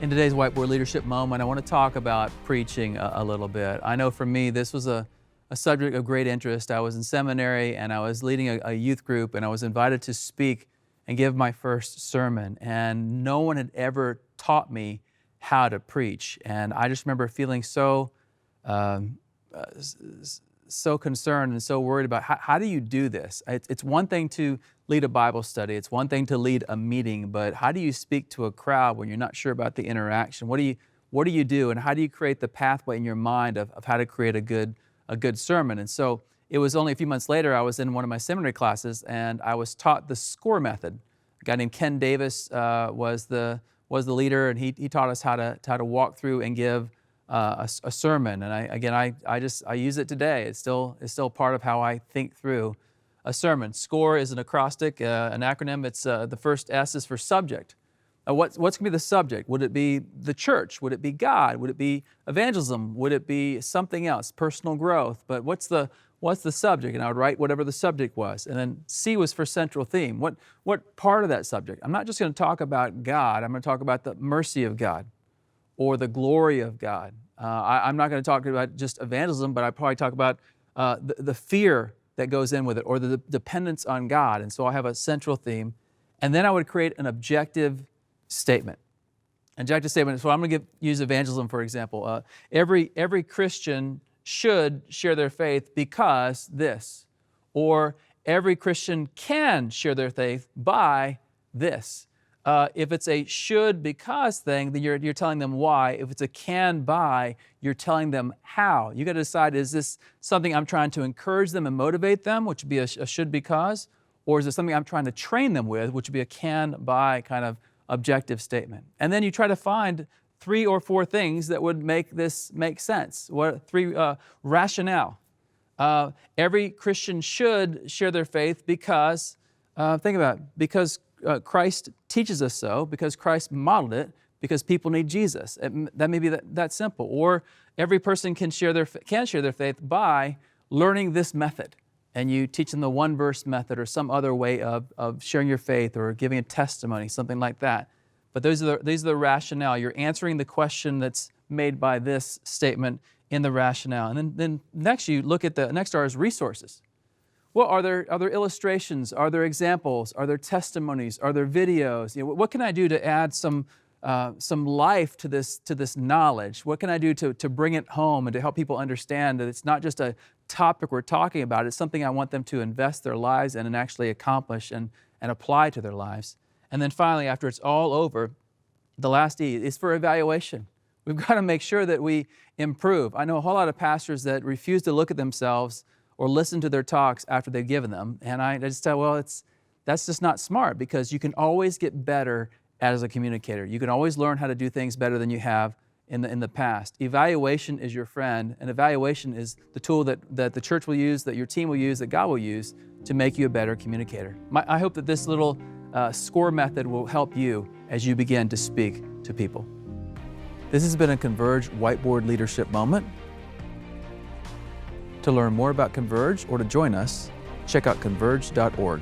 In today's Whiteboard Leadership Moment, I want to talk about preaching a little bit. I know for me, this was a subject of great interest. I was in seminary and I was leading a youth group, and I was invited to speak and give my first sermon. And no one had ever taught me how to preach. And I just remember feeling so concerned and so worried about how do you do this? It's one thing to lead a Bible study. It's one thing to lead a meeting, but how do you speak to a crowd when you're not sure about the interaction? What do you do, and how do you create the pathway in your mind of how to create a good sermon? And so it was only a few months later, I was in one of my seminary classes, and I was taught the SCORE method. A guy named Ken Davis was the leader, and he taught us how to walk through and give a sermon. And I use it today. It's still part of how I think through a sermon. SCORE is an acrostic, an acronym. It's the first S is for subject. What's going to be the subject? Would it be the church? Would it be God? Would it be evangelism? Would it be something else, personal growth? But what's the subject? And I would write whatever the subject was. And then C was for central theme. What part of that subject? I'm not just going to talk about God. I'm going to talk about the mercy of God or the glory of God. I'm not going to talk about just evangelism, but I probably talk about the fear that goes in with it, or the dependence on God. And so I have a central theme. And then I would create an objective statement. Objective statement. So I'm going to use evangelism, for example. Every Christian should share their faith because this, or every Christian can share their faith by this. If it's a should because thing, then you're telling them why. If it's a can by, you're telling them how. You got to decide, is this something I'm trying to encourage them and motivate them, which would be a should because, or is it something I'm trying to train them with, which would be a can by kind of objective statement. And then you try to find 3 or 4 things that would make this make sense. What 3 rationale? Every Christian should share their faith because, think about it, because Christ teaches us so, because Christ modeled it, because people need Jesus. That may be that simple. Or every person can share their faith by learning this method, and you teach them the one verse method or some other way of sharing your faith or giving a testimony, something like that. But these are the rationale. You're answering the question that's made by this statement in the rationale. And then next you look at the next are resources. Well, are there illustrations? Are there examples? Are there testimonies? Are there videos? What can I do to add some life to this knowledge? What can I do to bring it home and to help people understand that it's not just a topic we're talking about, it's something I want them to invest their lives in and actually accomplish and apply to their lives. And then finally, after it's all over, the last E is for evaluation. We've got to make sure that we improve. I know a whole lot of pastors that refuse to look at themselves or listen to their talks after they've given them. And I just tell, well, that's just not smart, because you can always get better as a communicator. You can always learn how to do things better than you have in the past. Evaluation is your friend, and evaluation is the tool that the church will use, that your team will use, that God will use to make you a better communicator. I hope that this little SCORE method will help you as you begin to speak to people. This has been a Converge Whiteboard Leadership Moment. To learn more about Converge or to join us, check out converge.org.